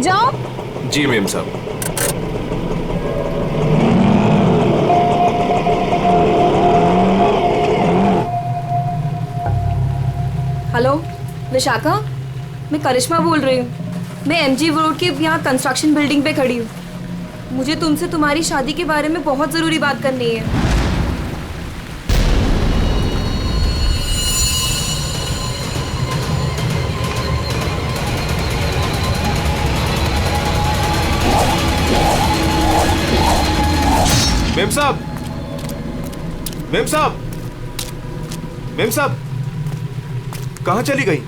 जाओ। जी मेम साहब। हेलो विशाखा, मैं करिश्मा बोल रही हूँ। मैं एमजी रोड के यहाँ कंस्ट्रक्शन बिल्डिंग पे खड़ी हूँ। मुझे तुमसे तुम्हारी शादी के बारे में बहुत जरूरी बात करनी है। मेम साहब, मेम साहब, मेम साहब, कहाँ चली गई?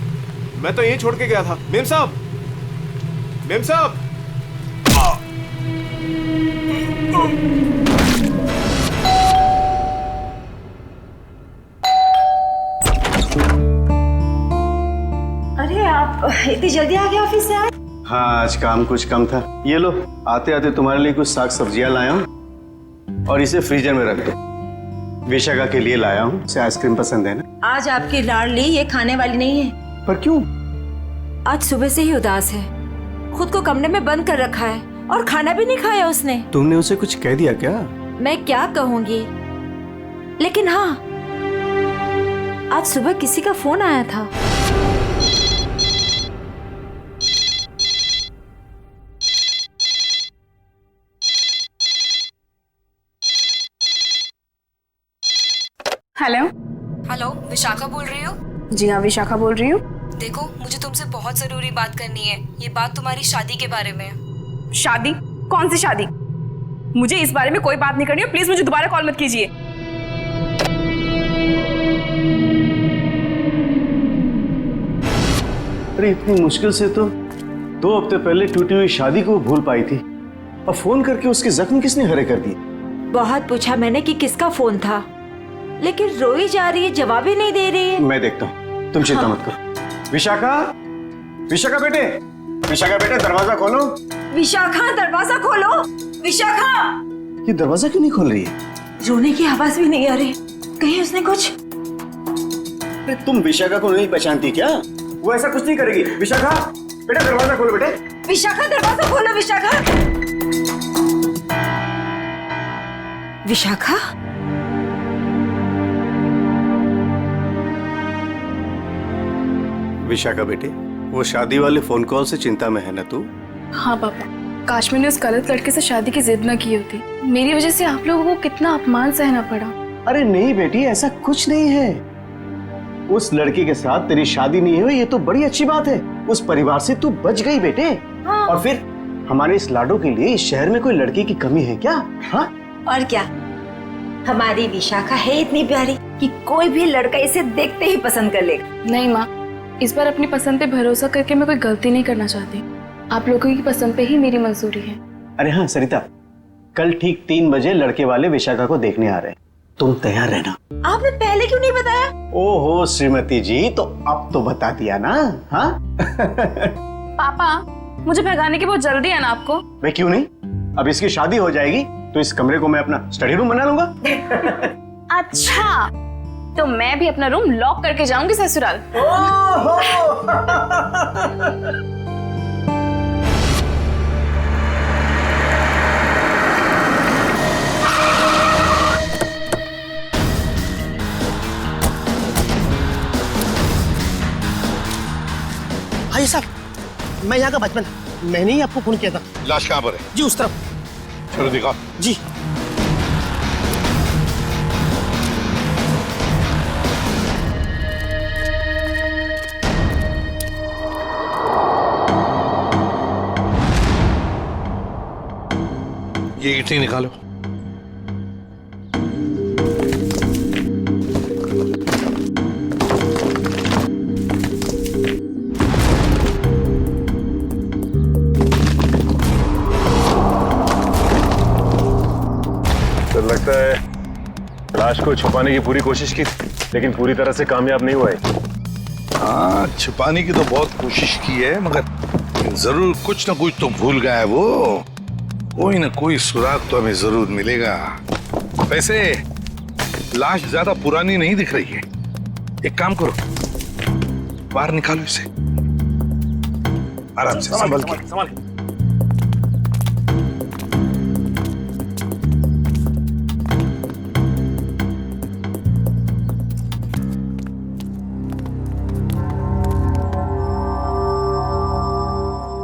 मैं तो यहीं छोड़ के गया था। मेम साहब, मेम साहब। अरे आप इतनी जल्दी आ गए ऑफिस से? आज हाँ, आज काम कुछ कम था। ये लो, आते आते तुम्हारे लिए कुछ साग सब्जियां लाया हूँ और इसे फ्रीजर में रख दो। विशाखा के लिए लाया हूँ, उसे आइसक्रीम पसंद है ना। आज आपकी लाडली ये खाने वाली नहीं है। पर क्यों? आज सुबह से ही उदास है, खुद को कमरे में बंद कर रखा है और खाना भी नहीं खाया उसने। तुमने उसे कुछ कह दिया क्या? मैं क्या कहूँगी, लेकिन हाँ, आज सुबह किसी का फोन आया था। हेलो हेलो, विशाखा बोल रही हो? जी हाँ, विशाखा बोल रही हूँ। देखो, मुझे तुमसे बहुत जरूरी बात करनी है। ये बात तुम्हारी शादी के बारे में है। शादी? कौन सी शादी? मुझे इस बारे में कोई बात नहीं करनी है। प्लीज मुझे दोबारा कॉल मत कीजिए। अरे इतनी मुश्किल से तो 2 हफ्ते पहले टूटी हुई शादी को भूल पाई थी, और फोन करके उसके जख्म किसने हरे कर दिए? बहुत पूछा मैंने कि किसका फोन था, लेकिन रोई जा रही है, जवाब ही नहीं दे रही है। मैं देखता हूँ, तुम चिंता मत करो। विशाखा, विशाखा बेटे, विशाखा बेटे, दरवाजा खोलो। विशाखा, दरवाजा खोलो। विशाखा! ये दरवाजा क्यों नहीं खोल रही है? रोने की आवाज भी नहीं आ रही। कहीं उसने कुछ? अरे तुम विशाखा को नहीं पहचानती क्या? वो ऐसा कुछ नहीं करेगी। विशाखा बेटा, दरवाजा खोलो बेटे। विशाखा, दरवाजा खोलो। विशाखा! विशाखा? विशाखा बेटे, वो शादी वाले फोन कॉल से चिंता में है ना तू? हाँ पापा, काश मैंने उस गलत लड़के से शादी की जिद न की होती। मेरी वजह से आप लोगों को कितना अपमान सहना पड़ा। अरे नहीं बेटी, ऐसा कुछ नहीं है। उस लड़के के साथ तेरी शादी नहीं हुई, ये तो बड़ी अच्छी बात है। उस परिवार से तू बच गई बेटे। हाँ। और फिर हमारे इस लाडो के लिए इस शहर में कोई लड़की की कमी है क्या? हाँ? और क्या, हमारी विशाखा है इतनी प्यारी कि कोई भी लड़का इसे देखते ही पसंद कर लेगा। नहीं माँ, इस बार अपनी पसंद पे भरोसा करके मैं कोई गलती नहीं करना चाहती। आप लोगों की पसंद पे ही मेरी मंजूरी है। अरे हाँ सरिता, कल ठीक 3 बजे लड़के वाले विशाखा को देखने आ रहे हैं, तुम तैयार रहना। आपने पहले क्यों नहीं बताया? ओहो श्रीमती जी, तो अब तो बता दिया ना। हाँ? पापा, मुझे भगाने की बहुत जल्दी है ना आपको? मैं क्यों नहीं, अब इसकी शादी हो जाएगी तो इस कमरे को मैं अपना स्टडी रूम बना लूंगा। अच्छा, तो मैं भी अपना रूम लॉक करके जाऊंगी ससुराल। भाई साहब, मैं यहाँ का बचपन, मैंने ही आपको फोन किया था। लाश कहाँ पर है? जी उस तरफ। चलो दिखा। जी। ये ईंटें निकालो। तो लगता है लाश को छुपाने की पूरी कोशिश की, लेकिन पूरी तरह से कामयाब नहीं हुआ है। हाँ, छुपाने की तो बहुत कोशिश की है, मगर जरूर कुछ ना कुछ तो भूल गया है वो। कोई ना कोई सुराग तो हमें जरूर मिलेगा। वैसे लाश ज्यादा पुरानी नहीं दिख रही है। एक काम करो, बाहर निकालो इसे आराम से, संभल के।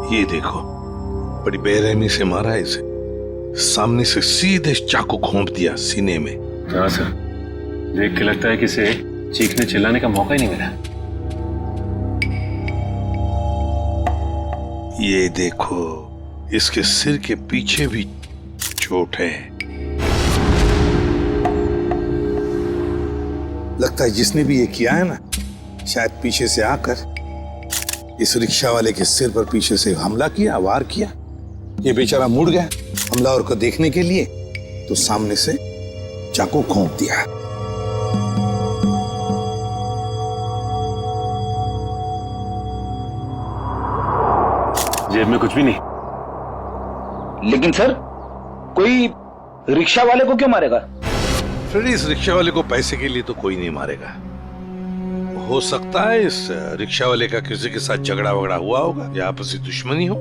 ये देखो, बड़ी बेरहमी से मारा है इसे। सामने से सीधे चाकू घोंप दिया सीने में। हाँ सर, देख के लगता है कि इसे चीखने चिल्लाने का मौका ही नहीं मिला। ये देखो, इसके सिर के पीछे भी चोट है। लगता है जिसने भी ये किया है ना, शायद पीछे से आकर इस रिक्शा वाले के सिर पर पीछे से हमला किया, वार किया। ये बेचारा मुड़ गया हमलावर को देखने के लिए, तो सामने से चाकू घोंप दिया। जेब में कुछ भी नहीं। लेकिन सर, कोई रिक्शा वाले को क्यों मारेगा? फ्रेडी, इस रिक्शा वाले को पैसे के लिए तो कोई नहीं मारेगा। हो सकता है इस रिक्शा वाले का किसी के साथ झगड़ा वगड़ा हुआ होगा या आपसी दुश्मनी हो,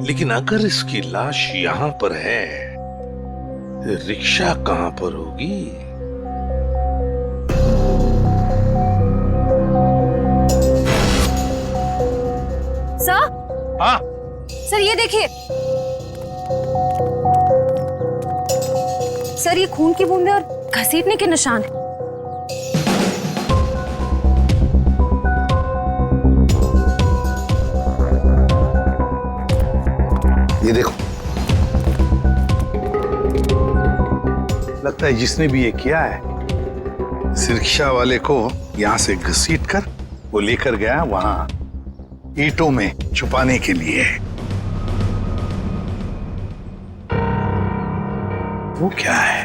लेकिन अगर इसकी लाश यहाँ पर है, रिक्शा कहाँ पर होगी? सर, हाँ, सर ये देखिए सर, ये खून की बूंदें और घसीटने के निशान हैं। ये देखो, लगता है जिसने भी ये किया है, इस रिक्शा वाले को यहाँ से घसीट कर वो लेकर गया वहां ईंटों में छुपाने के लिए। वो क्या है?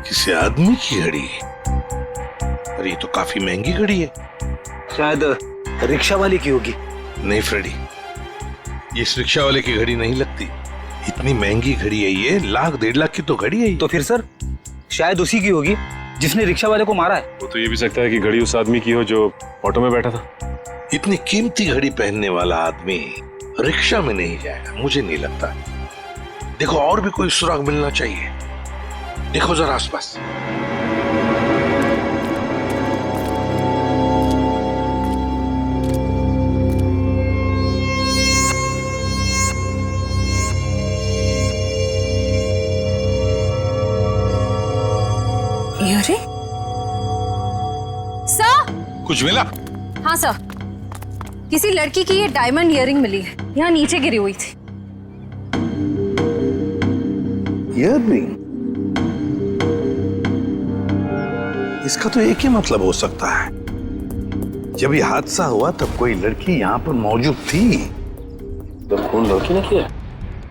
किसी आदमी की घड़ी? अरे ये तो काफी महंगी घड़ी है। शायद रिक्शा वाले की होगी। नहीं फ्रेडी, ये इस रिक्शा वाले की घड़ी नहीं लगती। इतनी महंगी घड़ी है ये, 1,00,000-1,50,000 की तो घड़ी है ये। तो फिर सर, शायद उसी की होगी जिसने रिक्शा वाले को मारा है। वो तो ये भी सकता है कि घड़ी उस आदमी की हो जो ऑटो में बैठा था। इतनी कीमती घड़ी पहनने वाला आदमी रिक्शा में नहीं जाएगा, मुझे नहीं लगता। देखो, और भी कोई सुराग मिलना चाहिए। देखो जरा आसपास। अरे सर, कुछ मिला? हाँ सर, किसी लड़की की ये डायमंड इयररिंग मिली है, यहाँ नीचे गिरी हुई थी। इयररिंग? इसका तो एक ही मतलब हो सकता है, जब ये हादसा हुआ तब कोई लड़की यहाँ पर मौजूद थी। तो खून लड़की ने किया?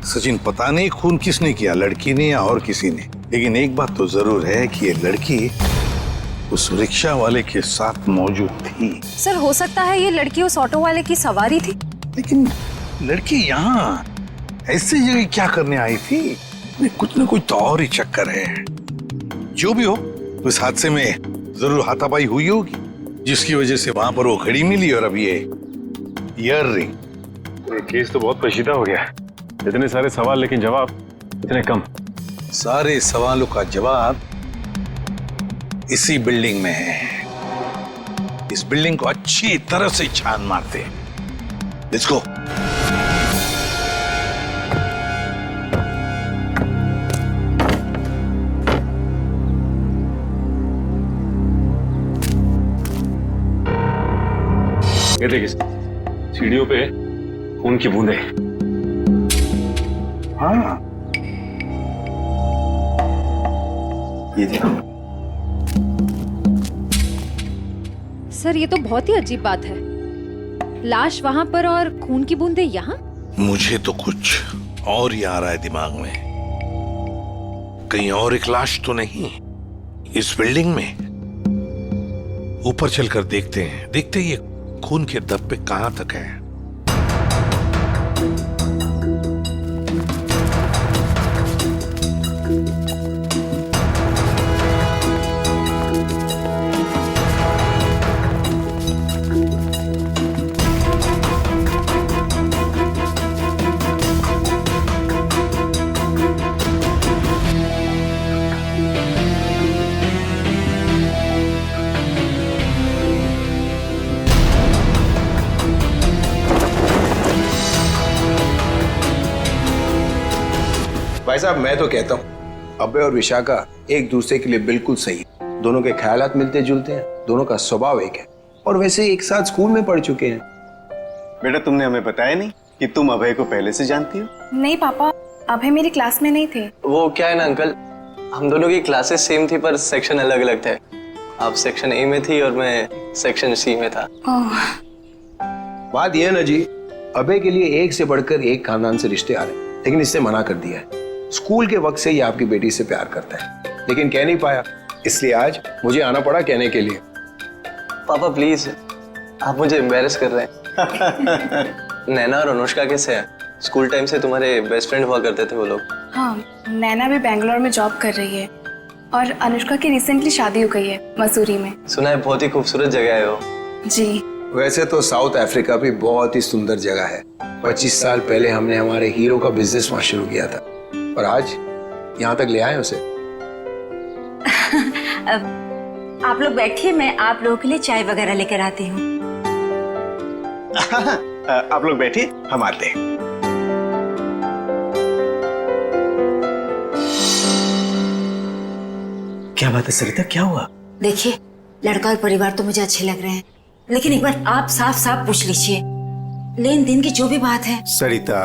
सचिन, पता नहीं खून किसने किया, लड़की ने या और किसी ने, लेकिन एक बात तो जरूर है कि ये लड़की उस रिक्शा वाले के साथ मौजूद थी। सर, हो सकता है ये लड़की उस ऑटो वाले की सवारी थी। लेकिन लड़की यहाँ ऐसी जगह क्या करने आई थी? कुछ ना कुछ तो और ही चक्कर है। जो भी हो, उस हादसे में जरूर हाथापाई हुई होगी, जिसकी वजह से वहां पर वो घड़ी मिली और अब ये इयररिंग। ये केस तो बहुत पेचीदा हो गया। इतने सारे सवाल लेकिन जवाब इतने कम। सारे सवालों का जवाब इसी बिल्डिंग में है। इस बिल्डिंग को अच्छी तरह से छान मारते हैं। Let's go. ये देखिए, सीढ़ियों पे खून की बूंदें। हाँ, ये देखो। सर, ये तो बहुत ही अजीब बात है। लाश वहां पर और खून की बूंदें यहाँ। मुझे तो कुछ और ही आ रहा है दिमाग में। कहीं और एक लाश तो नहीं इस बिल्डिंग में? ऊपर चलकर देखते हैं, देखते ये खून के धब्बे कहां तक है। भाई साहब मैं तो कहता हूँ अभय और विशाखा एक दूसरे के लिए बिल्कुल सही है। दोनों के ख्यालात मिलते जुलते हैं, दोनों का स्वभाव एक है और वैसे एक साथ स्कूल में पढ़ चुके हैं। बेटा तुमने हमें बताया नहीं कि तुम अभय को पहले से जानती हो? नहीं पापा, अभय मेरी क्लास में नहीं थे। वो क्या है ना अंकल, हम दोनों की क्लासेस सेम थी पर सेक्शन अलग अलग थे। आप सेक्शन ए में थी और मैं सेक्शन सी में था। बात यह है ना जी, अभय के लिए एक से बढ़कर एक खानदान से रिश्ते आ रहे हैं, लेकिन इससे मना कर दिया है। स्कूल के वक्त से ये आपकी बेटी से प्यार करता है, लेकिन कह नहीं पाया, इसलिए आज मुझे आना पड़ा कहने के लिए। पापा प्लीज, आप मुझे एम्बैरेस कर रहे हैं। नैना और अनुष्का कैसे हैं? स्कूल टाइम से तुम्हारे बेस्ट फ्रेंड हुआ करते थे वो लोग। हाँ, नैना भी बेंगलोर में जॉब कर रही है और अनुष्का की रिसेंटली शादी हो गई है मसूरी में। सुना है बहुत ही खूबसूरत जगह है वो। जी। वैसे तो साउथ अफ्रीका भी बहुत ही सुंदर जगह है। 25 साल पहले हमने हमारे हीरो का बिजनेस वहां शुरू किया था और आज यहाँ तक ले आए उसे। आप लोग बैठिए, मैं आप लोगों के लिए चाय वगैरह लेकर आती हूँ। आप लोग बैठिए, हम आते हैं। क्या बात है सरिता, क्या हुआ? देखिए, लड़का और परिवार तो मुझे अच्छे लग रहे हैं, लेकिन एक बार आप साफ साफ पूछ लीजिए, लेन देन की जो भी बात है। सरिता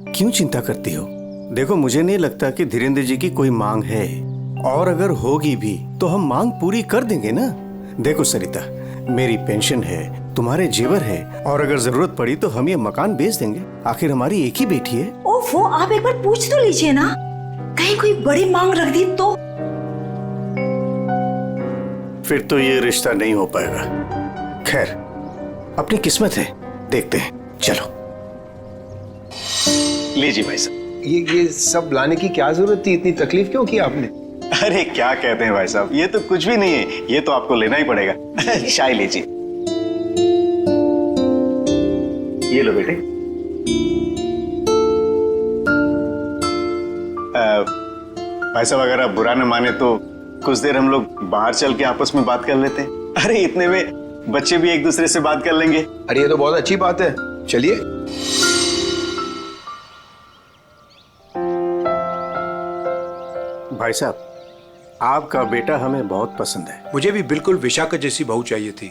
क्यों चिंता करती हो? देखो मुझे नहीं लगता कि धीरेन्द्र जी की कोई मांग है, और अगर होगी भी तो हम मांग पूरी कर देंगे ना। देखो सरिता, मेरी पेंशन है, तुम्हारे जेवर है, और अगर जरूरत पड़ी तो हम ये मकान बेच देंगे। आखिर हमारी एक ही बेटी है। ओफो, आप एक बार पूछ तो लीजिए ना, कहीं कोई बड़ी मांग रख दी तो। फिर तो ये रिश्ता नहीं हो पाएगा। खैर, अपनी किस्मत है, देखते हैं। चलो लीजिए भाई साहब। ये सब लाने की क्या जरूरत थी? इतनी तकलीफ क्यों की आपने? अरे क्या कहते हैं भाई साहब, ये तो कुछ भी नहीं है, ये तो आपको लेना ही पड़ेगा। चाय लीजिए। ये लो बेटे। भाई साहब अगर आप बुरा न माने तो कुछ देर हम लोग बाहर चल के आपस में बात कर लेते हैं। अरे इतने में बच्चे भी एक दूसरे से बात कर लेंगे। अरे ये तो बहुत अच्छी बात है, चलिए। भाई साहब, आपका बेटा हमें बहुत पसंद है। मुझे भी बिल्कुल विशाखा जैसी बहू चाहिए थी।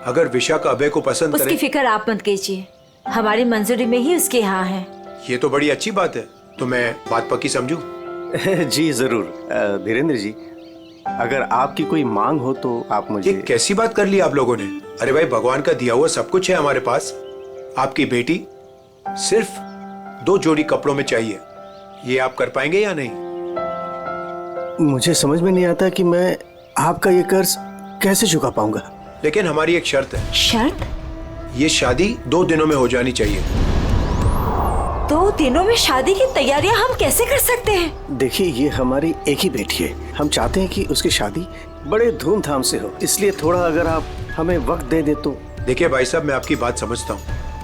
अगर विशाखा अभय को पसंद उसकी करे, फिक्र आप मत कीजिए, हमारी मंजूरी में ही उसके यहाँ है। ये तो बड़ी अच्छी बात है, तो मैं बात पक्की समझूं? जी जरूर। धीरेन्द्र जी, अगर आपकी कोई मांग हो तो आप मुझे। ये कैसी बात कर ली आप लोगों ने? अरे भाई, भगवान का दिया हुआ सब कुछ है हमारे पास। आपकी बेटी सिर्फ 2 जोड़ी कपड़ों में चाहिए, ये आप कर पाएंगे या नहीं? मुझे समझ में नहीं आता कि मैं आपका ये कर्ज कैसे चुका पाऊंगा। लेकिन हमारी एक शर्त है। शर्त? ये शादी 2 दिनों में हो जानी चाहिए। 2 दिनों में शादी की तैयारियां हम कैसे कर सकते हैं? देखिए, ये हमारी एक ही बेटी है, हम चाहते हैं कि उसकी शादी बड़े धूमधाम से हो, इसलिए थोड़ा अगर आप हमें वक्त दे दे तो। देखिए भाई साहब, मैं आपकी बात समझता हूँ,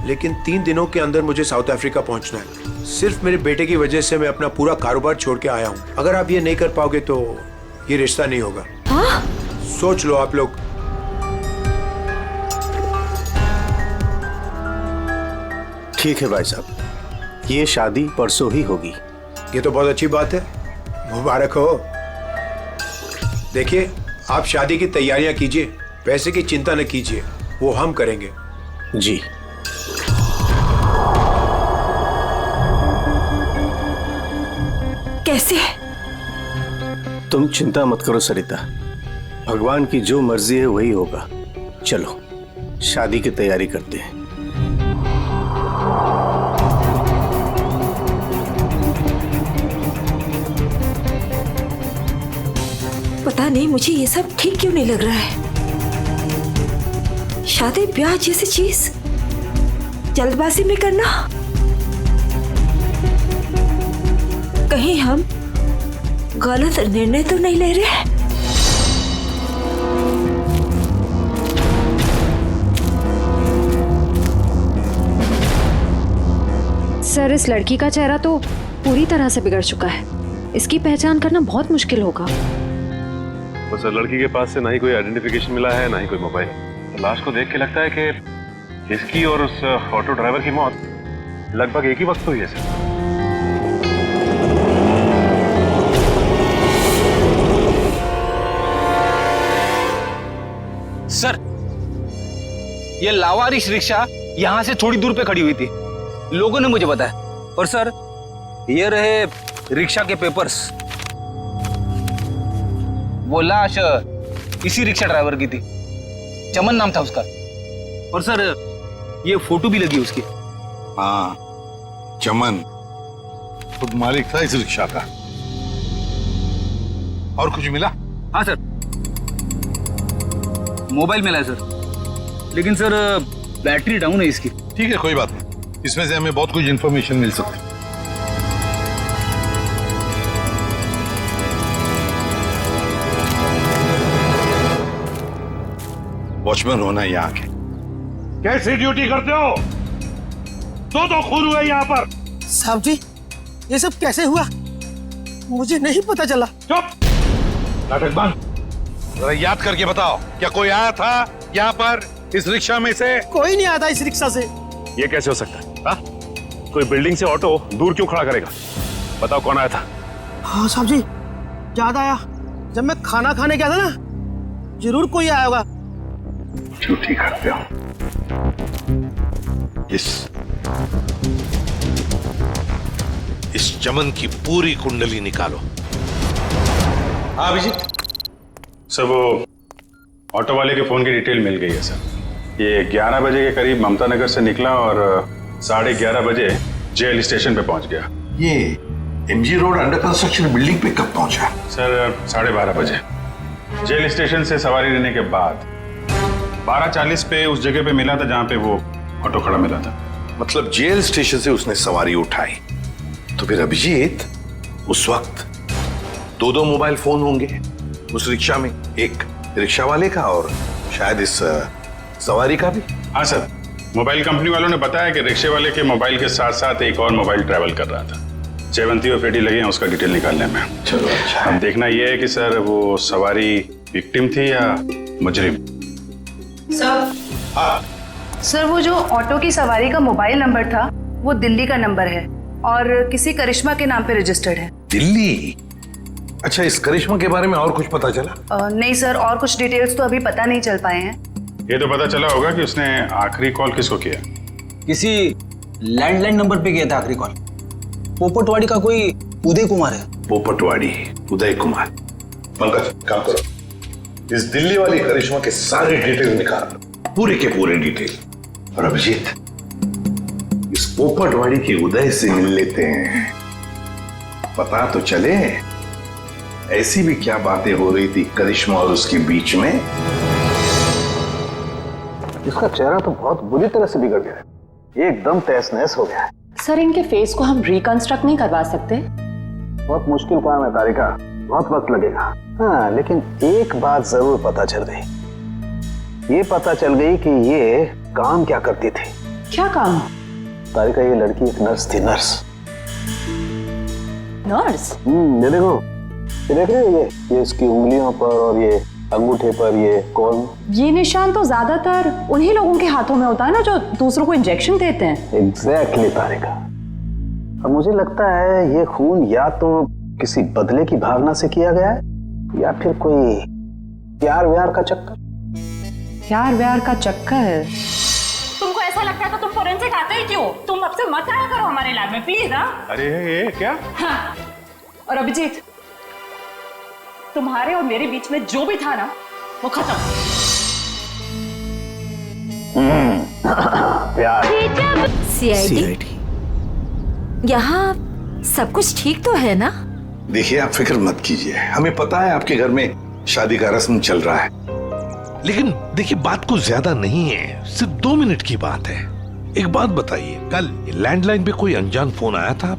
लेकिन 3 दिनों के अंदर मुझे साउथ अफ्रीका पहुँचना है। सिर्फ मेरे बेटे की वजह से मैं अपना पूरा कारोबार छोड़ के आया हूँ। अगर आप ये नहीं कर पाओगे तो ये रिश्ता नहीं होगा। हाँ? सोच लो आप लोग। ठीक है भाई साहब, ये शादी परसों ही होगी। ये तो बहुत अच्छी बात है, मुबारक हो। देखिए, आप शादी की तैयारियां कीजिए, पैसे की चिंता न कीजिए, वो हम करेंगे। जी। कैसे? तुम चिंता मत करो सरिता, भगवान की जो मर्जी है वही होगा। चलो शादी की तैयारी करते हैं। पता नहीं मुझे ये सब ठीक क्यों नहीं लग रहा है। शादी ब्याह जैसी चीज जल्दबाजी में करना, कहीं हम गलत निर्णय तो नहीं ले रहे? सर, इस लड़की का चेहरा तो पूरी तरह से बिगड़ चुका है, इसकी पहचान करना बहुत मुश्किल होगा। तो सर, लड़की के पास से ना ही कोई आइडेंटिफिकेशन मिला है, ना ही कोई मोबाइल। तो लाश को देख के लगता है कि इसकी और उस ऑटो ड्राइवर की मौत लगभग एक ही वक्त हुई है सर। ये लावारिश रिक्शा यहाँ से थोड़ी दूर पे खड़ी हुई थी, लोगों ने मुझे बताया। और सर, ये रहे रिक्शा के पेपर्स। वो लाश इसी रिक्शा ड्राइवर की थी, चमन नाम था उसका। और सर, ये फोटो भी लगी उसकी। हाँ, चमन खुद मालिक था इस रिक्शा का। और कुछ मिला? हाँ सर, मोबाइल मिला है सर, लेकिन सर बैटरी डाउन है इसकी। ठीक है, कोई बात नहीं, इसमें से हमें बहुत कुछ इंफॉर्मेशन मिल सकती है। वॉचमैन होना यहाँ के। कैसी ड्यूटी करते हो? दो खून हुए यहाँ पर। साहब जी, ये सब कैसे हुआ? मुझे नहीं पता चला। चुप, नाटक बंद। जरा याद करके बताओ, क्या कोई आया था यहाँ पर इस रिक्शा में से? कोई नहीं आया था इस रिक्शा से। ये कैसे हो सकता है? हाँ? कोई बिल्डिंग से ऑटो दूर क्यों खड़ा करेगा? बताओ कौन आया था? हाँ साहब जी, याद आया, जब मैं खाना खाने गया था ना, जरूर कोई आया होगा। झूठी करते हो। इस चमन की पूरी कुंडली निकालो। हाँ अभिजीत सर, वो ऑटो वाले के फोन की डिटेल मिल गई है सर। ये 11 बजे के करीब ममता नगर से निकला और 11:30 बजे जेल स्टेशन पे पहुंच गया। ये MG road under construction building पे कब पहुंचा? सर 12:30 बजे। जेल स्टेशन से सवारी लेने के बाद 12:40 पे उस जगह पे मिला था जहां पे वो ऑटो खड़ा मिला था। मतलब जेल स्टेशन से उसने सवारी उठाई, तो फिर अभिजीत उस वक्त दो मोबाइल फोन होंगे उस रिक्शा में, एक रिक्शा वाले का और शायद इस सवारी का भी। हाँ सर, मोबाइल कंपनी वालों ने बताया कि रिक्शे वाले के मोबाइल के साथ साथ एक और मोबाइल ट्रैवल कर रहा था। जयवंती और पेटी लगे हैं उसका डिटेल निकालने में। चलो अच्छा। अब देखना यह है कि सर वो सवारी विक्टिम थी या मुजरिम। सर, हाँ सर वो जो ऑटो की सवारी का मोबाइल नंबर था वो दिल्ली का नंबर है और किसी करिश्मा के नाम पे रजिस्टर्ड है। दिल्ली? अच्छा, इस करिश्मा के बारे में और कुछ पता चला? नहीं सर, और कुछ डिटेल्स तो अभी पता नहीं चल पाए हैं। ये तो पता चला होगा कि उसने आखिरी कॉल किसको किया। किसी लैंडलाइन नंबर पे किया था आखिरी कॉल। पोपटवाड़ी का कोई उदय कुमार है। पोपटवाड़ी उदय कुमार। पंकज काम करो, इस दिल्ली वाली करिश्मा के सारे डिटेल निकाल, पूरे के पूरे डिटेल। और अभिजीत, इस पोपटवाड़ी के उदय से मिल लेते हैं, पता तो चले ऐसी भी क्या बातें हो रही थी करिश्मा और उसके बीच में। इसका चेहरा तो बहुत बुरी तरह से बिगड़ गया है, एकदम तहस नहस हो गया है। सर, इनके फेस को हम रिकंस्ट्रक्ट नहीं करवा सकते? बहुत मुश्किल काम है तारिका, बहुत वक्त लगेगा। हाँ, लेकिन एक बात जरूर पता चल गई। ये पता चल गई कि ये काम क्या करती थी। क्या काम? तारिका, ये लड़की एक नर्स थी। नर्स? ये देखो, ये देख रहे हो, ये इसकी उंगलियों पर और ये अंगूठे पर ये कौन? ये निशान तो ज्यादातर उन्हीं लोगों के हाथों में होता है ना जो दूसरों को इंजेक्शन देते हैं। एग्जैक्टली तारिका। अब मुझे लगता है ये खून या तो किसी बदले की भावना से किया गया है या फिर कोई प्यार व्यार का चक्कर। प्यार व्यार का चक्कर? तुमको ऐसा लगता है तो तुम फोरेंसिक आते ही क्यों? तुम अब से मत आया करो हमारे लैब में प्लीज। हाँ, अरे ये क्या? हाँ। और अभिजीत, तुम्हारे और मेरे बीच में जो भी था ना वो खत्म। सीआईडी, यहाँ सब कुछ ठीक तो है ना? देखिए, आप फिक्र मत कीजिए, हमें पता है आपके घर में शादी का रस्म चल रहा है, लेकिन देखिए बात को ज्यादा नहीं है, सिर्फ 2 मिनट की बात है। एक बात बताइए, कल लैंडलाइन पे कोई अनजान फोन आया था?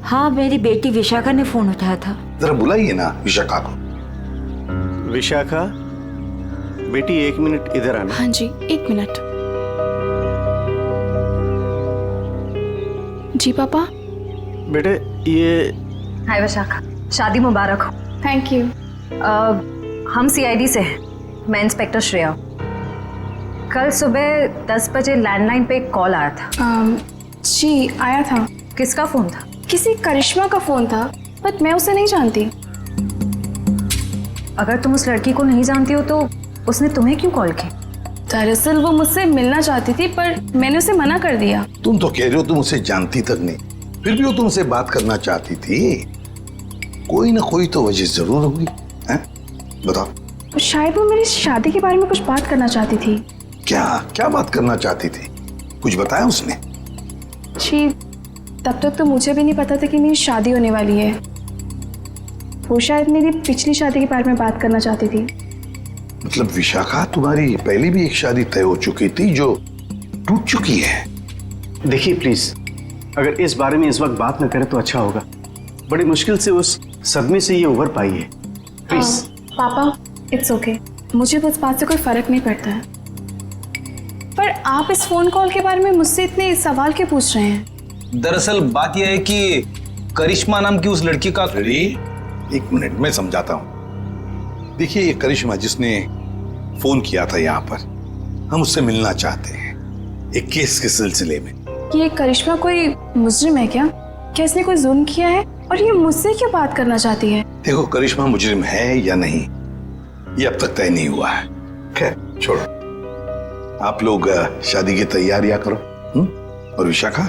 हाँ, मेरी बेटी विशाखा ने फोन उठाया था। जरा बुलाइए ना विशाखा को। विशाखा बेटी, 1 मिनट इधर आना। हाँ जी, 1 मिनट। जी पापा। बेटे ये। हाय विशाखा, शादी मुबारक हो। Thank you. हम सीआईडी से हैं, मैं इंस्पेक्टर श्रेया। कल सुबह 10 बजे लैंडलाइन पे एक कॉल आया था। जी आया था। किसका फोन था? किसी करिश्मा का फोन था, बट मैं उसे नहीं जानती। अगर तुम उस लड़की को नहीं जानती हो तो उसने तुम्हें क्यों कॉल की? दरअसल वो मुझसे मिलना चाहती थी पर मैंने उसे मना कर दिया। तुम तो कह रहे हो तुम उसे जानती तक नहीं, फिर भी वो तुमसे बात करना चाहती थी। कोई ना कोई तो वजह जरूर होगी, हैं? बताओ। शायद वो मेरी शादी के बारे में कुछ बात करना चाहती थी। क्या क्या बात करना चाहती थी? कुछ बताया उसने? जी, तब तक तो मुझे भी नहीं पता था कि मेरी शादी होने वाली है। वो शायद मेरी पिछली शादी के बारे में बात करना चाहती थी। मतलब विशाखा, तुम्हारी पहले भी एक शादी तय हो चुकी थी जो टूट चुकी है। देखिए प्लीज, अगर इस बारे में इस वक्त बात न करें तो अच्छा होगा। बड़ी मुश्किल से उस सदमे से ये उभर पाई है। प्लीज। पापा, इट्स ओके, मुझे उस बात से कोई फर्क नहीं पड़ता है। पर आप इस फोन कॉल के बारे में मुझसे इतने सवाल क्यों पूछ रहे हैं? दरअसल बात यह है कि करिश्मा नाम की उस लड़की का। अरे एक मिनट में समझाता हूं। देखिए, ये करिश्मा जिसने फोन किया था यहाँ पर, हम उससे मिलना चाहते हैं एक केस के सिलसिले में। ये करिश्मा कोई मुजरिम है क्या? क्या इसने कोई जुल्म किया है और ये मुझसे क्यों बात करना चाहती है? देखो, करिश्मा मुजरिम है या नहीं ये अब तक तय नहीं हुआ है। खैर छोड़ो, आप लोग शादी की तैयारियां करो। और विशाखा,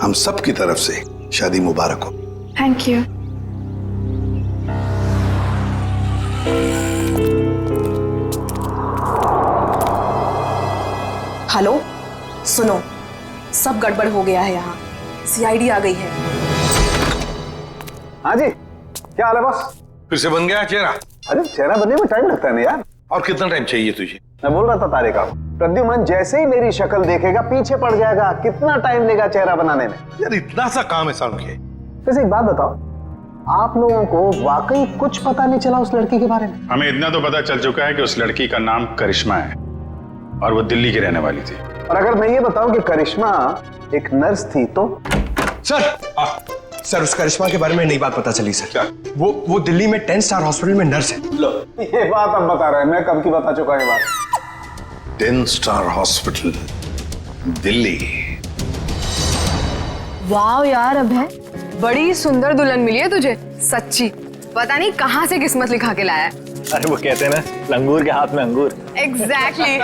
हम सब की तरफ से शादी मुबारक हो। Thank you. हेलो, सुनो, सब गड़बड़ हो गया है यहाँ। सीआईडी आ गई है। हाँ जी, क्या हाल है बॉस? फिर से बन गया चेहरा? अरे चेहरा बनने में टाइम लगता है ना यार। और कितना टाइम चाहिए तुझे? मैं बोल रहा था तारे का, प्रद्युमन जैसे ही मेरी शक्ल देखेगा पीछे पड़ जाएगा। कितना टाइम लेगा चेहरा बनाने में? यार इतना सा काम है साउंड के। वैसे एक बात बताओ, आप लोगों को वाकई कुछ पता नहीं चला उस लड़की के बारे में? हमें इतना तो पता चल चुका है कि उस लड़की का नाम करिश्मा है और वो दिल्ली की रहने वाली थी। और अगर मैं ये बताऊं कि करिश्मा एक नर्स थी तो? सर, उस करिश्मा के बारे में नई बात पता चली सर। क्या? वो दिल्ली में 10 स्टार हॉस्पिटल में नर्स है। लो, ये बात अब बता रहे हैं, मैं कब की बता चुका ये बात। 10 स्टार हॉस्पिटल दिल्ली। वाह यार अभय, बड़ी सुंदर दुल्हन मिली है तुझे, सच्ची। पता नहीं कहाँ से किस्मत लिखा के लाया है। अरे वो कहते हैं ना, लंगूर के हाथ में अंगूर। एग्जैक्टली।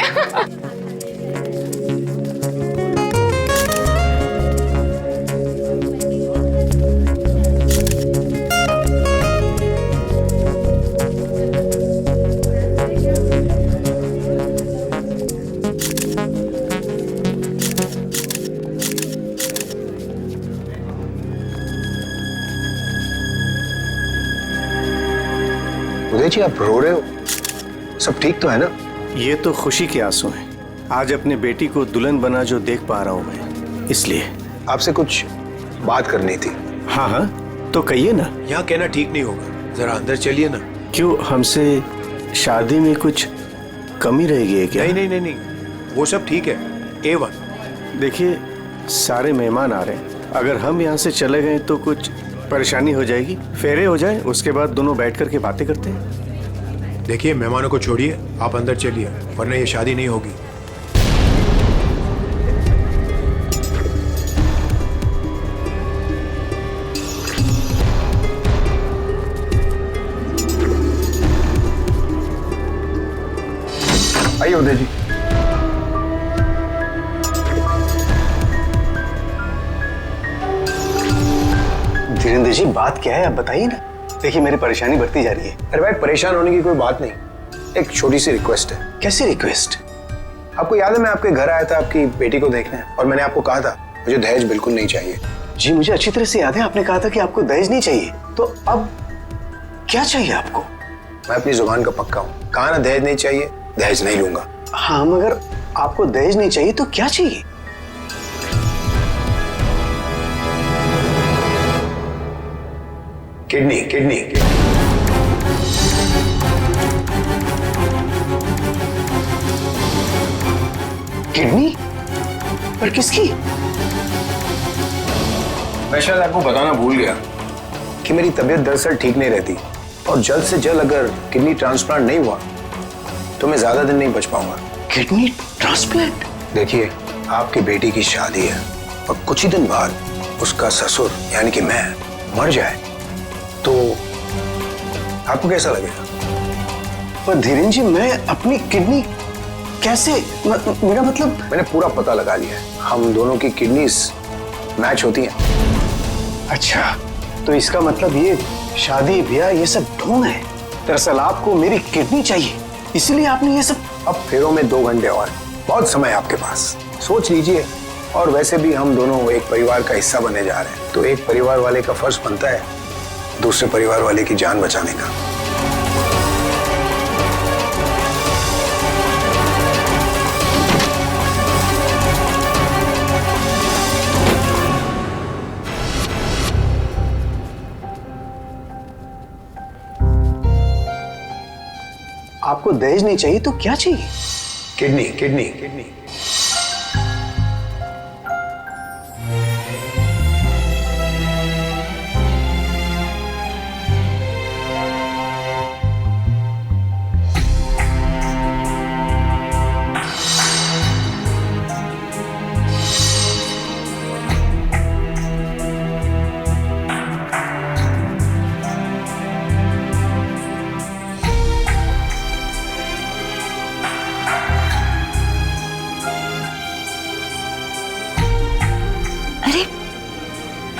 उदय जी, आप रो रहे हो? सब ठीक तो है ना? ये तो खुशी के आंसू हैं। आज अपने बेटी को दुल्हन बना जो देख पा रहा हूं मैं, इसलिए। आपसे कुछ बात करनी थी। हाँ हाँ, तो कहिए ना। यहाँ कहना ठीक नहीं होगा, जरा अंदर चलिए ना। क्यों, हमसे शादी में कुछ कमी रहेगी क्या? नहीं, वो सब ठीक है, A1। देखिए, सारे मेहमान आ रहे हैं, अगर हम यहाँ से चले गए तो कुछ परेशानी हो जाएगी। फेरे हो जाए, उसके बाद दोनों बैठ करके बातें करते हैं। देखिए, मेहमानों को छोड़िए, आप अंदर चलिए, वरना ये शादी नहीं होगी। आइए उदय जी। धीरेन्द्र जी, बात क्या है आप बताइए ना। देखिए, मेरी परेशानी बढ़ती जा रही है। अरे भाई, परेशान होने की कोई बात नहीं, एक छोटी सी रिक्वेस्ट है। कैसी रिक्वेस्ट? आपको याद है मैं आपके घर आया था आपकी बेटी को देखने, और मैंने आपको कहा था मुझे दहेज बिल्कुल नहीं चाहिए। जी मुझे अच्छी तरह से याद है, आपने कहा था कि आपको दहेज नहीं चाहिए। तो अब क्या चाहिए आपको? मैं अपनी जुबान का पक्का हूँ, कहा ना दहेज नहीं चाहिए, दहेज नहीं लूंगा। हाँ, मगर आपको दहेज नहीं चाहिए तो क्या चाहिए? किडनी। किडनी? पर किसकी? मैं शायद आपको बताना भूल गया कि मेरी तबीयत दरअसल ठीक नहीं रहती, और जल्द से जल्द अगर किडनी ट्रांसप्लांट नहीं हुआ तो मैं ज्यादा दिन नहीं बच पाऊंगा। Kidney transplant? देखिए, आपकी बेटी की शादी है और कुछ ही दिन बाद उसका ससुर यानी कि मैं मर जाए तो आपको कैसा लगेगा? पर धीरेन्द्र जी, मैं अपनी किडनी कैसे? मेरा मतलब मैंने पूरा पता लगा लिया है, हम दोनों की किडनीज मैच होती हैं। अच्छा, तो इसका मतलब ये शादी ब्याह ये सब ढोंग है। दरअसल आपको मेरी किडनी चाहिए, इसीलिए आपने ये सब। अब फेरों में 2 घंटे और, बहुत समय आपके पास, सोच लीजिए। और वैसे भी हम दोनों एक परिवार का हिस्सा बने जा रहे हैं, तो एक परिवार वाले का फर्ज बनता है दूसरे परिवार वाले की जान बचाने का। आपको दहेज नहीं चाहिए तो क्या चाहिए? Kidney kidney kidney. अरे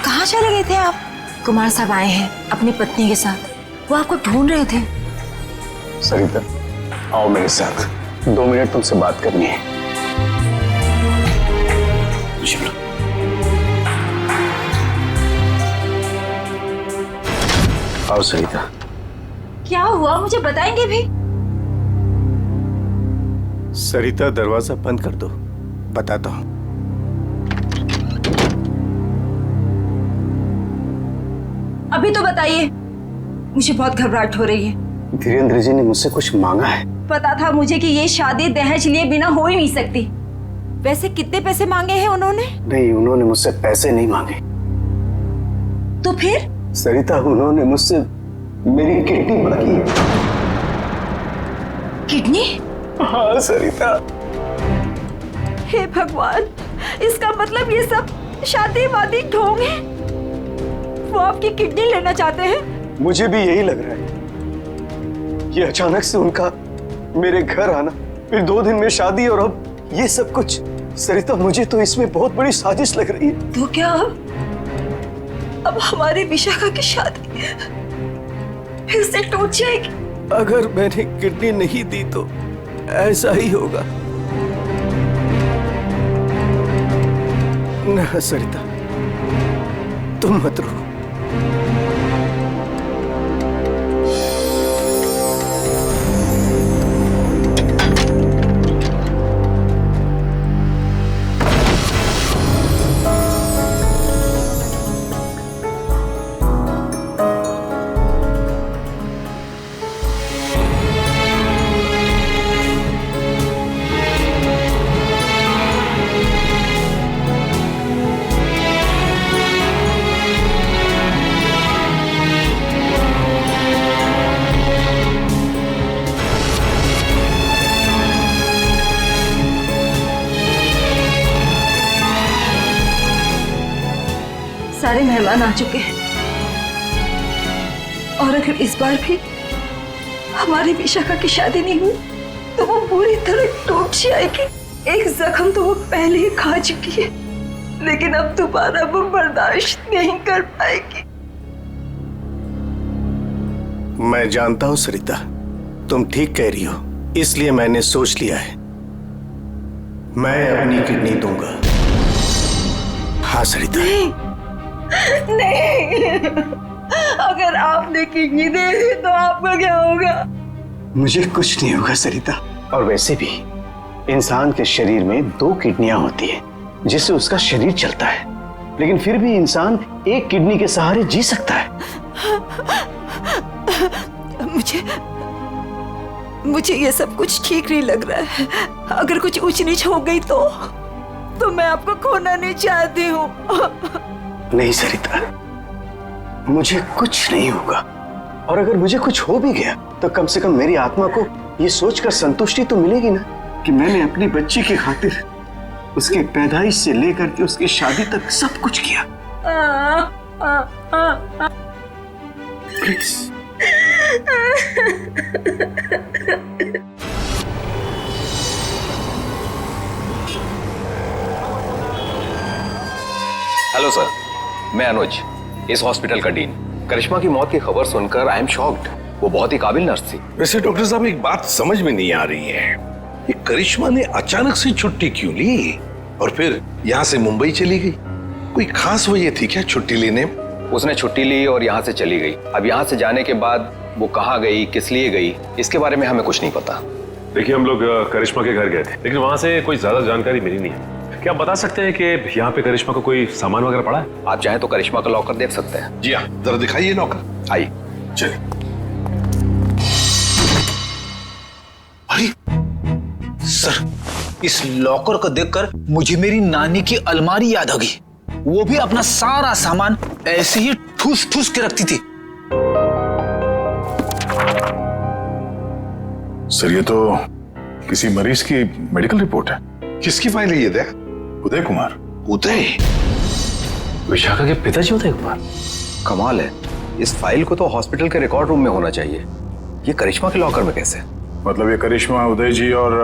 कहाँ चले गए थे आप? कुमार साहब आए हैं अपनी पत्नी के साथ, वो आपको ढूंढ रहे थे। सरिता, आओ मेरे साथ, 2 मिनट तुमसे बात करनी है। चलो। आओ सरिता। क्या हुआ मुझे बताएंगे भी? सरिता, दरवाजा बंद कर दो, बताता हूं। अभी तो बताइए, मुझे बहुत घबराहट हो रही है। धीरेन्द्र जी ने मुझसे कुछ मांगा है। पता था मुझे कि ये शादी दहेज लिए बिना हो ही नहीं सकती। वैसे कितने पैसे मांगे हैं उन्होंने? नहीं, उन्होंने मुझसे पैसे नहीं मांगे। तो फिर? सरिता, उन्होंने मुझसे मेरी किडनी मांगी है। किडनी? हाँ सरिता। हे भगवान, इसका मतलब ये सब शादी वादी ढोंग है। वो आपकी किडनी लेना चाहते हैं? मुझे भी यही लग रहा है। ये अचानक से उनका मेरे घर आना, फिर 2 दिन में शादी और अब ये सब कुछ। सरिता, मुझे तो इसमें बहुत बड़ी साजिश लग रही है। तो क्या अब हमारी विशाखा की शादी फिर से टूट जाएगी? अगर मैंने किडनी नहीं दी तो ऐसा ही होगा। ना सरिता, तुम मत रो। सारे मेहमान आ चुके हैं और अगर इस बार भी हमारी विशाखा की शादी नहीं हुई तो वो पूरी तरह टूट जाएगी। एक जख्म तो वो पहले ही खा चुकी है, लेकिन अब दोबारा वो बर्दाश्त नहीं कर पाएगी। मैं जानता हूं सरिता, तुम ठीक कह रही हो, इसलिए मैंने सोच लिया है, मैं अपनी किडनी दूंगा। हाँ सरिता। नहीं, अगर आपने किडनी दे दी तो आपका क्या होगा? मुझे कुछ नहीं होगा सरिता। और वैसे भी इंसान के शरीर में 2 किडनियां होती है जिससे उसका शरीर चलता है, लेकिन फिर भी इंसान एक किडनी के सहारे जी सकता है। मुझे ये सब कुछ ठीक नहीं लग रहा है। अगर कुछ ऊंच नीच हो गई तो मैं आपको खोना नहीं चाहती हूँ। नहीं सरिता, मुझे कुछ नहीं होगा, और अगर मुझे कुछ हो भी गया तो कम से कम मेरी आत्मा को ये सोचकर संतुष्टि तो मिलेगी ना कि मैंने अपनी बच्ची की खातिर उसके पैदाइश से लेकर के उसकी शादी तक सब कुछ किया। प्लीज। हेलो सर, मैं अनुज, इस हॉस्पिटल का डीन। करिश्मा की मौत की खबर सुनकर आई एम शॉक्ड। वो बहुत ही काबिल नर्स थी। वैसे डॉक्टर साहब एक बात समझ में नहीं आ रही है, ये करिश्मा ने अचानक से छुट्टी क्यों ली और फिर यहाँ से मुंबई चली गई? कोई खास वजह थी क्या छुट्टी लेने में? उसने छुट्टी ली और यहाँ से चली गई। अब यहाँ से जाने के बाद वो कहाँ गई, किस लिए गई, इसके बारे में हमें कुछ नहीं पता। देखिए, हम लोग करिश्मा के घर गए थे, लेकिन वहां से कोई ज्यादा जानकारी मिली नहीं है। क्या आप बता सकते हैं कि यहाँ पे करिश्मा को कोई सामान वगैरह पड़ा है? आप चाहें तो करिश्मा का लॉकर देख सकते हैं। जी हाँ, जरा दिखाइए लॉकर। आइए। चलिए। अरे सर, इस लॉकर को देखकर मुझे मेरी नानी की अलमारी याद आ गई। वो भी अपना सारा सामान ऐसे ही ठूस ठूस के रखती थी। सर, ये तो किसी मरीज की मेडिकल रिपोर्ट है। किसकी फाइल है ये? दे उदय कुमार। उदय? विशाखा के पिताजी उदय कुमार? कमाल है, इस फाइल को तो हॉस्पिटल के रिकॉर्ड रूम में होना चाहिए। ये करिश्मा के लॉकर में कैसे? मतलब ये करिश्मा उदय जी और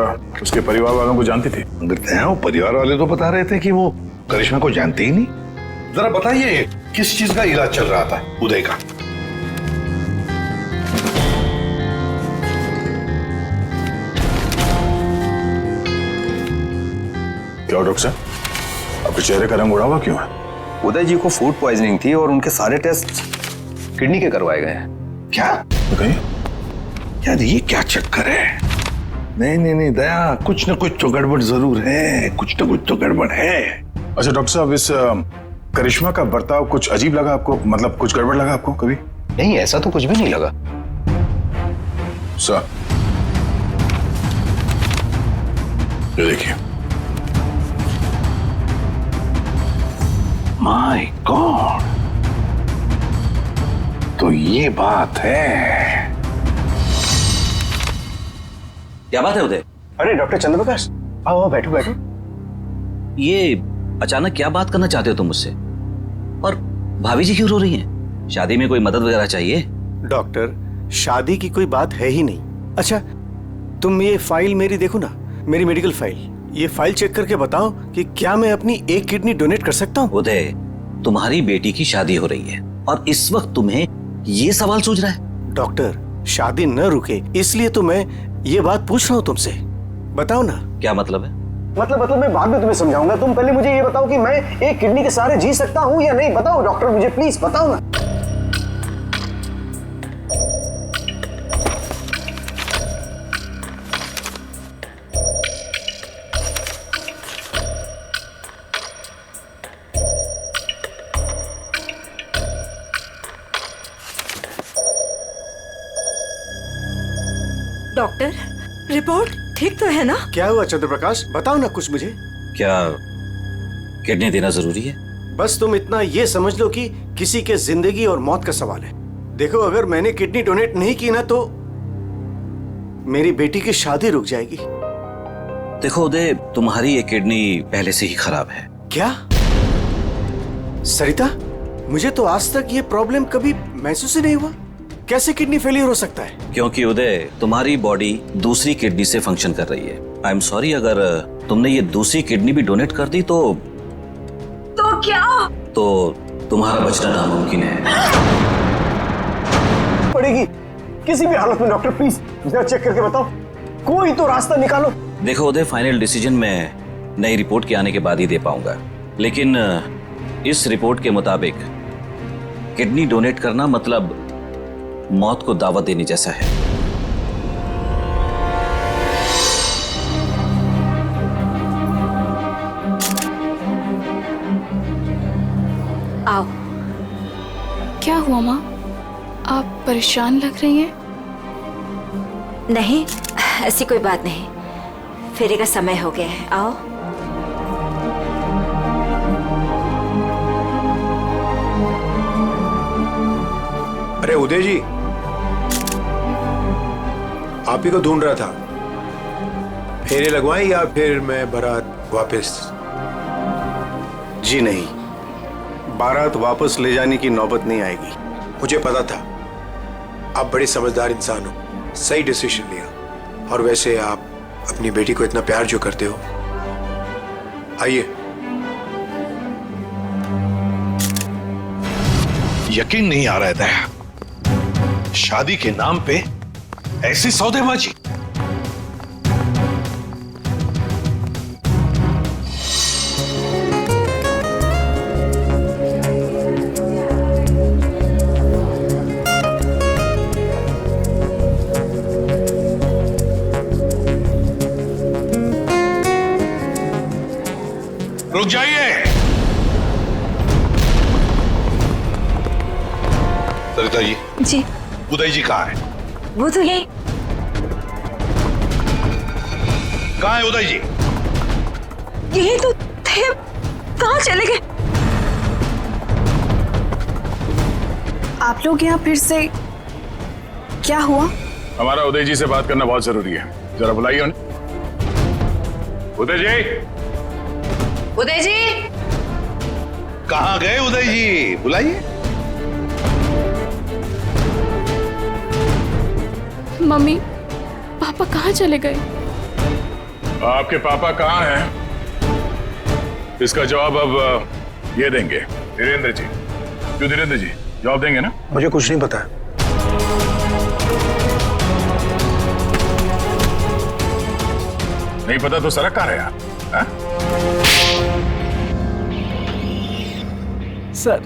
उसके परिवार वालों को जानती थी? वो परिवार वाले तो बता रहे थे कि वो करिश्मा को जानते ही नहीं। जरा बताइए, किस चीज का इलाज चल रहा था उदय का? क्या डॉक्टर साहब, आपके चेहरे का रंग उड़ा हुआ क्यों है? उदय जी को फूड पॉइजनिंग थी और उनके सारे टेस्ट किडनी के करवाए गए हैं। क्या? यार ये क्या चक्कर है? नहीं नहीं नहीं दया, कुछ न कुछ तो गड़बड़ जरूर है, कुछ न कुछ तो गड़बड़ है। अच्छा डॉक्टर साहब, इस करिश्मा का बर्ताव कुछ अजीब लगा आपको? मतलब कुछ गड़बड़ लगा आपको कभी? नहीं, ऐसा तो कुछ भी नहीं लगा। सर, ये देखिए। माय गॉड, तो ये बात है। क्या बात है उदय? अरे डॉक्टर चंद्रप्रकाश, आओ बैठो बैठो। ये अचानक क्या बात करना चाहते हो तुम मुझसे? और भाभी जी क्यों रो रही हैं? शादी में कोई मदद वगैरह चाहिए? डॉक्टर, शादी की कोई बात है ही नहीं। अच्छा, तुम ये फाइल मेरी देखो ना, मेरी मेडिकल फाइल। ये फाइल चेक करके बताओ कि क्या मैं अपनी एक किडनी डोनेट कर सकता हूँ? उदय, तुम्हारी बेटी की शादी हो रही है और इस वक्त तुम्हें ये सवाल सूझ रहा है? डॉक्टर, शादी न रुके इसलिए तो मैं ये बात पूछ रहा हूँ तुमसे। बताओ ना। क्या मतलब है? मतलब मैं बाद में तुम्हें समझाऊंगा। तुम पहले मुझे ये बताओ कि मैं एक किडनी के सहारे जी सकता हूँ या नहीं। बताओ डॉक्टर, मुझे प्लीज बताओ ना। डॉक्टर, रिपोर्ट ठीक तो है ना? क्या हुआ चंद्रप्रकाश, बताओ ना कुछ मुझे। क्या किडनी देना जरूरी है? बस तुम इतना ये समझ लो कि किसी के जिंदगी और मौत का सवाल है। देखो, अगर मैंने किडनी डोनेट नहीं की ना तो मेरी बेटी की शादी रुक जाएगी। देखो उदय, तुम्हारी ये किडनी पहले से ही खराब है। क्या? सरिता, मुझे तो आज तक ये प्रॉब्लम कभी महसूस ही नहीं हुआ। कैसे किडनी फेलियर हो सकता है? क्योंकि उदय, तुम्हारी बॉडी दूसरी किडनी से फंक्शन कर रही है। आई एम सॉरी, अगर तुमने ये दूसरी किडनी भी डोनेट कर दी तो क्या? तो तुम्हारा बचना नामुमकिन है। पड़ेगी किसी भी हालत में। डॉक्टर प्लीज जरा चेक करके बताओ, कोई तो रास्ता निकालो। देखो उदय, फाइनल डिसीजन मैं नई रिपोर्ट के आने के बाद ही दे पाऊंगा, लेकिन इस रिपोर्ट के मुताबिक किडनी डोनेट करना मतलब मौत को दावत देने जैसा है। आओ। क्या हुआ माँ? आप परेशान लग रही हैं। नहीं, ऐसी कोई बात नहीं। फेरे का समय हो गया है, आओ। अरे उदय जी, आप ही को ढूंढ रहा था। फेरे लगवाएं या फिर मैं बारात वापस? जी नहीं, बारात वापस ले जाने की नौबत नहीं आएगी। मुझे पता था, आप बड़े समझदार इंसान हो, सही डिसीजन लिया। और वैसे आप अपनी बेटी को इतना प्यार जो करते हो, आइए। यकीन नहीं आ रहा है दया, शादी के नाम पे ऐसी सौदेबाजी। रुक जाइए। सरिता जी उदय जी कहाँ है? वो तो यही। कहाँ है उदय जी? यही तो थे, कहाँ चले गए? आप लोग यहाँ फिर से, क्या हुआ? हमारा उदय जी से बात करना बहुत जरूरी है, जरा बुलाइए उन्हें। उदय जी, उदय जी कहाँ गए उदय जी? बुलाइए। मम्मी पापा कहाँ चले गए? आपके पापा कहाँ हैं? इसका जवाब अब ये देंगे धीरेन्द्र जी। क्यों धीरेन्द्र जी, जवाब देंगे ना? मुझे कुछ नहीं पता। नहीं पता तो सड़क कहाँ रहे आप? सर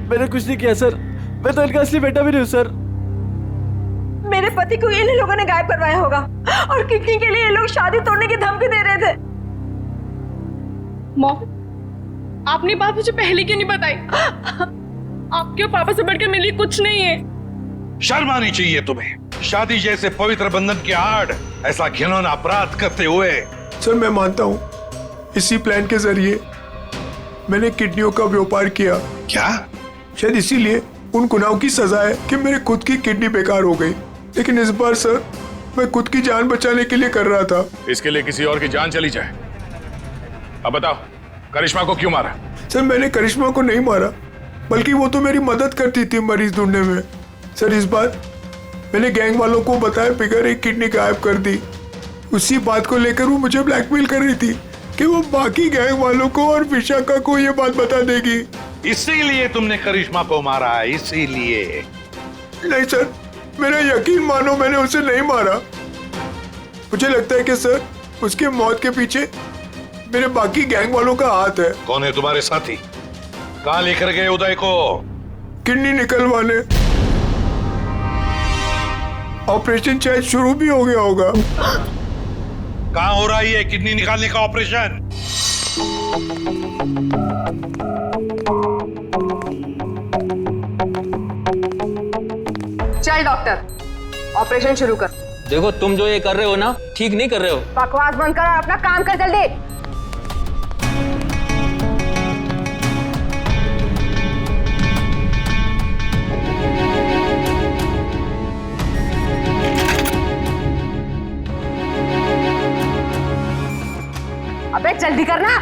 मैंने कुछ नहीं किया सर, मैं तो इनका असली बेटा भी नहीं हूँ सर। मेरे पति को इन लोगों ने गायब करवाया होगा और किडनी के लिए ये लोग शादी तोड़ने की धमकी दे रहे थे। मॉम, आपने बात मुझे पहले क्यों नहीं बताई? आपके और पापा से बढ़कर मेरे लिए कुछ नहीं है। शर्म आनी चाहिए तुम्हें। शादी जैसे पवित्र बंधन के आड़ ऐसा घिनौना अपराध करते हुए। सर मैं मानता हूँ इसी प्लान के जरिए मैंने किडनियों का व्यापार किया। क्या? शायद इसीलिए उन गुनाहों की सजा है कि मेरी खुद की किडनी बेकार हो गई, लेकिन इस बार सर मैं खुद की जान बचाने के लिए कर रहा था। इसके लिए किसी और की जान चली जाए? अब बताओ, करिश्मा को क्यों मारा? सर मैंने करिश्मा को नहीं मारा, बल्कि वो तो मेरी मदद करती थी मरीज ढूंढने में। सर इस बार मैंने गैंग वालों को बताया बिगैर एक किडनी गायब कर दी। उसी बात को लेकर वो मुझे ब्लैकमेल कर रही थी कि वो बाकी गैंग वालों को और विशाखा को ये बात बता देगी। इसीलिए तुमने करिश्मा को मारा? इसीलिए? नहीं सर, मेरा यकीन मानो, मैंने उसे नहीं मारा। मुझे लगता है कि सर उसके मौत के पीछे मेरे बाकी गैंग वालों का हाथ है। कौन है तुम्हारे साथी? कहाँ लेकर गए उदय को? किडनी निकलवाने। ऑपरेशन शायद शुरू भी हो गया होगा। कहाँ हो रहा है ये किडनी निकालने का ऑपरेशन? चल डॉक्टर, ऑपरेशन शुरू कर। देखो तुम जो ये कर रहे हो ना, ठीक नहीं कर रहे हो। बकवास बंद कर और अपना काम कर जल्दी। अबे जल्दी करना।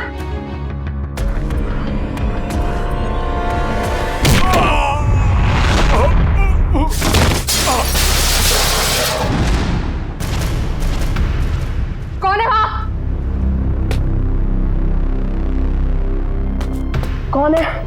कौन है वहां? कौन है?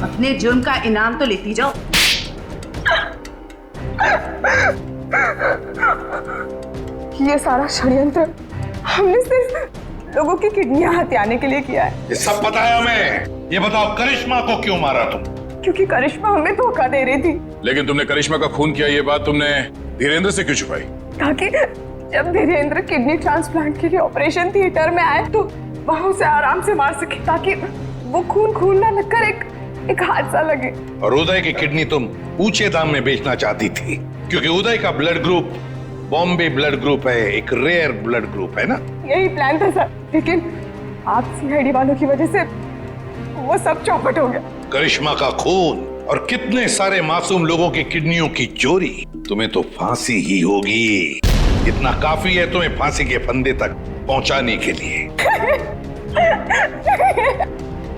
अपने जुर्म का इनाम तो लेती जाओ। ये सारा षड्यंत्र हमने सिर्फ लोगों की किडनियां हथियाने के लिए किया है। ये सब पता है हमें। ये बताओ करिश्मा को क्यों मारा तुम? क्योंकि करिश्मा हमें धोखा दे रही थी। लेकिन तुमने करिश्मा का खून किया, ये बात तुमने धीरेन्द्र से क्यों छुपाई? ताकि जब धीरेन्द्र किडनी ट्रांसप्लांट के लिए ऑपरेशन थिएटर में आए तो वहां उसे आराम से मार सके, ताकि वो खून ना लगकर एक हादसा लगे। और उदय की किडनी तुम ऊंचे दाम में बेचना चाहती थी, क्योंकि उदय का blood group Bombay blood group है, एक रेयर ब्लड ग्रुप है ना। यही प्लान था सर, लेकिन आप सीआईडी वालों की वजह से वो सब चौपट हो गया। करिश्मा का खून और कितने सारे मासूम लोगों की किडनियों की चोरी, तुम्हें तो फांसी ही होगी। इतना काफी है तुम्हें फांसी के फंदे तक पहुंचाने के लिए।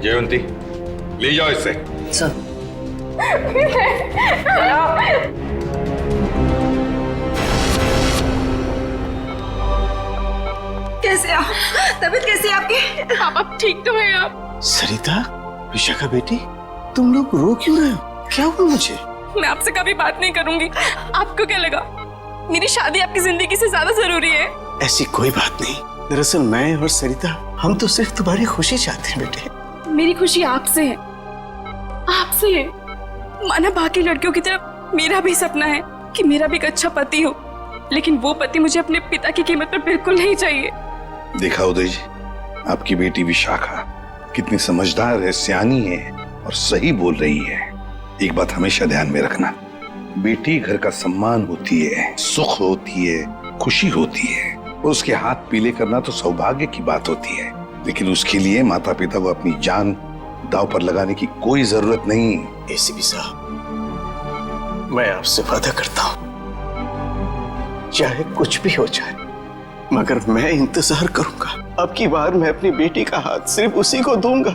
जयवंती, ले जाओ इसे। सर कैसे आप? तबीयत कैसी है आपकी? पापा ठीक तो है आप? सरिता, विशाखा बेटी, तुम लोग रो क्यों रहे हो? क्या हुआ मुझे? मैं आपसे कभी बात नहीं करूंगी। आपको क्या लगा मेरी शादी आपकी जिंदगी से ज्यादा जरूरी है? ऐसी कोई बात नहीं। दरअसल मैं और सरिता, हम तो सिर्फ तुम्हारी खुशी चाहते हैं बेटे। मेरी खुशी आपसे है, आपसे है। माना बाकी लड़कियों की तरह मेरा भी सपना है कि मेरा भी एक अच्छा पति हो, लेकिन वो पति मुझे अपने पिता की कीमत पर बिल्कुल नहीं चाहिए। देखा उदय जी, आपकी बेटी विशाखा कितनी समझदार है, सियानी है और सही बोल रही है। एक बात हमेशा ध्यान में रखना, बेटी घर का सम्मान होती है, सुख होती है, खुशी होती है। और उसके हाथ पीले करना तो सौभाग्य की बात होती है, लेकिन उसके लिए माता पिता को अपनी जान दांव पर लगाने की कोई जरूरत नहीं। एसीपी साहब, मैं आपसे वादा करता हूं, चाहे कुछ भी हो जाए, मगर मैं इंतजार करूंगा। अब की बार मैं अपनी बेटी का हाथ सिर्फ उसी को दूंगा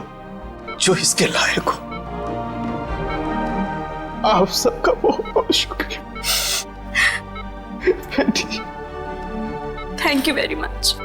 जो इसके लायक हो। आप सबका बहुत बहुत शुक्रिया बेटी। Thank you very much.